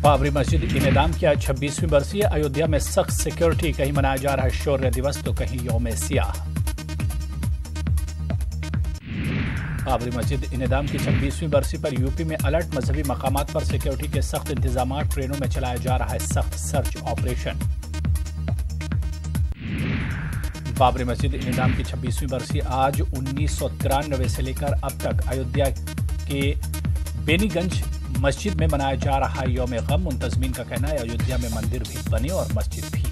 बाबरी मस्जिद इंहदाम की आज 26वीं बरसी। अयोध्या में सख्त सिक्योरिटी, कहीं मनाया जा रहा है शौर्य दिवस तो कहीं यौम सियाह। बाबरी मस्जिद इंहदाम की 26वीं बरसी पर यूपी में अलर्ट, मजहबी मकामात पर सिक्योरिटी के सख्त इंतजाम, ट्रेनों में चलाया जा रहा है सख्त सर्च ऑपरेशन। बाबरी मस्जिद इंहदाम की 26वीं बरसी आज 1993 से लेकर अब तक अयोध्या के बेनीगंज मस्जिद में मनाया जा रहा है यौम गम। मुंतजमीन का कहना है अयोध्या में मंदिर भी बने और मस्जिद भी।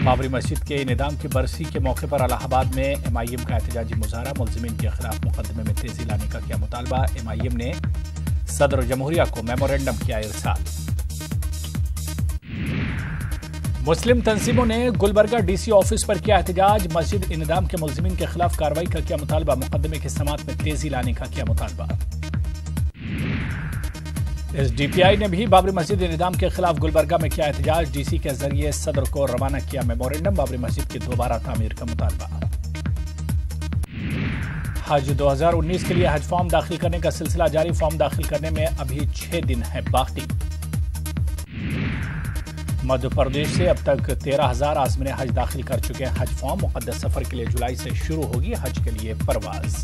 बाबरी मस्जिद के इंहदाम की बरसी के मौके पर इलाहाबाद में एमआईएम का एहतजाजी मुजाहरा, मुलजिमीन के खिलाफ मुकदमे में तेजी लाने का किया मुतालबा। एमआईएम ने सदर जमहूरिया को मेमोरेंडम किया इरसाल। मुस्लिम तंजीमों ने गुलबर्गा डीसी ऑफिस पर किया एहतजाज, मस्जिद इंहदाम के मुलजिमीन के खिलाफ कार्रवाई का किया मुतालबा, मुकदमे की समाअत में तेजी लाने का किया मुतालबा। एसडीपीआई ने भी बाबरी मस्जिद इंहदाम के खिलाफ गुलबर्गा में किया एहतजाज, डीसी के जरिए सदर को रवाना किया मेमोरेंडम, बाबरी मस्जिद की दोबारा तामीर का मुतालबा। हज 2019 के लिए हज फॉर्म दाखिल करने का सिलसिला जारी, फॉर्म दाखिल करने में अभी 6 दिन है बाकी। मध्य प्रदेश से अब तक 13,000 आज़मीन हज दाखिल कर चुके हैं हज फॉर्म। मुक़द्दस सफर के लिए जुलाई से शुरू होगी हज के लिए परवाज।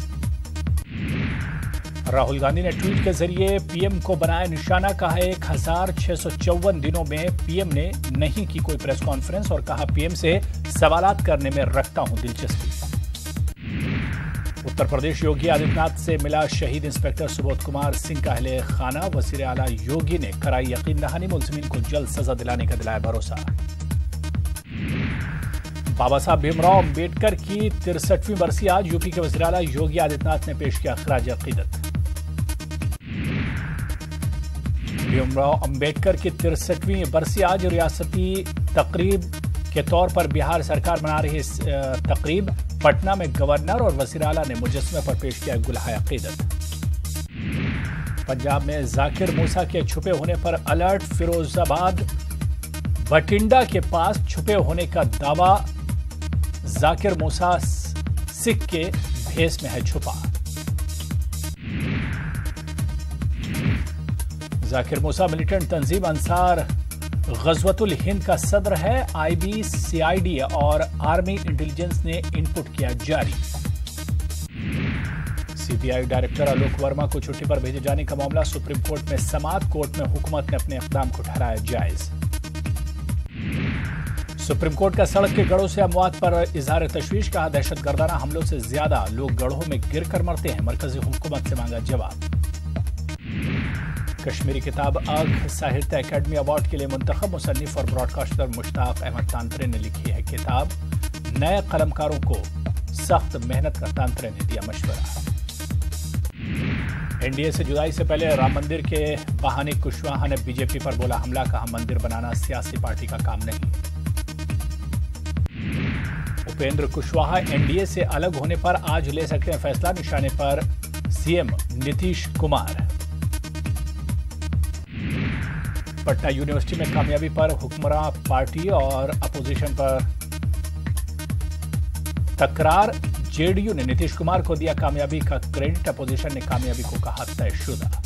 राहुल गांधी ने ट्वीट के जरिए पीएम को बनाया निशाना, कहा 1654 दिनों में पीएम ने नहीं की कोई प्रेस कॉन्फ्रेंस और कहा पीएम से सवालात करने में रखता हूं दिलचस्पी। उत्तर प्रदेश योगी आदित्यनाथ से मिला शहीद इंस्पेक्टर सुबोध कुमार सिंह का अहले खाना, वज़ीर आला योगी ने कराई यकीन दहानी, मुलजिमीन को जल्द सजा दिलाने का दिलाया भरोसा। बाबा साहब भीमराव अंबेडकर की 63वीं बरसी आज, यूपी के वज़ीर आला योगी आदित्यनाथ ने पेश किया खराज अकीदत। भीमराव अंबेडकर की 63वीं बरसी आज, रियासती तकरीब के तौर पर बिहार सरकार मना रही इस तकरीब। पटना में गवर्नर और वज़ीर आला ने मुजस्समे पर पेश किया गुलहाए अकीदत। पंजाब में जाकिर मूसा के छुपे होने पर अलर्ट, फिरोजाबाद बठिंडा के पास छुपे होने का दावा, जाकिर मूसा सिख के भेस में है छुपा। जाकिर मूसा मिलिटेंट तंजीम अंसार गज़वतुल हिंद का सदर है। आईबी, सीआईडी और आर्मी इंटेलिजेंस ने इनपुट किया जारी। सीबीआई डायरेक्टर आलोक वर्मा को छुट्टी पर भेजे जाने का मामला सुप्रीम कोर्ट में समाअत, कोर्ट में हुकूमत ने अपने इक़दाम को ठहराया जायज। सुप्रीम कोर्ट का सड़क के गढ़ों से अमवात पर इजहार तशवीश, कहा दहशतगर्दाना हमलों से ज्यादा लोग गढ़ों में गिरकर मरते हैं, मरकजी हुकूमत से मांगा जवाब। कश्मीरी किताब आग साहित्य अकेडमी अवार्ड के लिए मुंतखब, मुसन्निफ और ब्रॉडकास्टर मुश्ताक अहमद तांत्रे ने लिखी है किताब। नए कलमकारों को सख्त मेहनत का तांत्रे ने दिया मशवरा। एनडीए से जुदाई से पहले राम मंदिर के बहाने कुशवाहा ने बीजेपी पर बोला हमला, कहा मंदिर बनाना सियासी पार्टी का काम नहीं। उपेंद्र कुशवाहा एनडीए से अलग होने पर आज ले सकते हैं फैसला, निशाने पर सीएम नीतीश कुमार। पटना यूनिवर्सिटी में कामयाबी पर हुक्मरां पार्टी और अपोजिशन पर तकरार, जेडीयू ने नीतीश कुमार को दिया कामयाबी का क्रेडिट, अपोजिशन ने कामयाबी को कहा तयशुदा।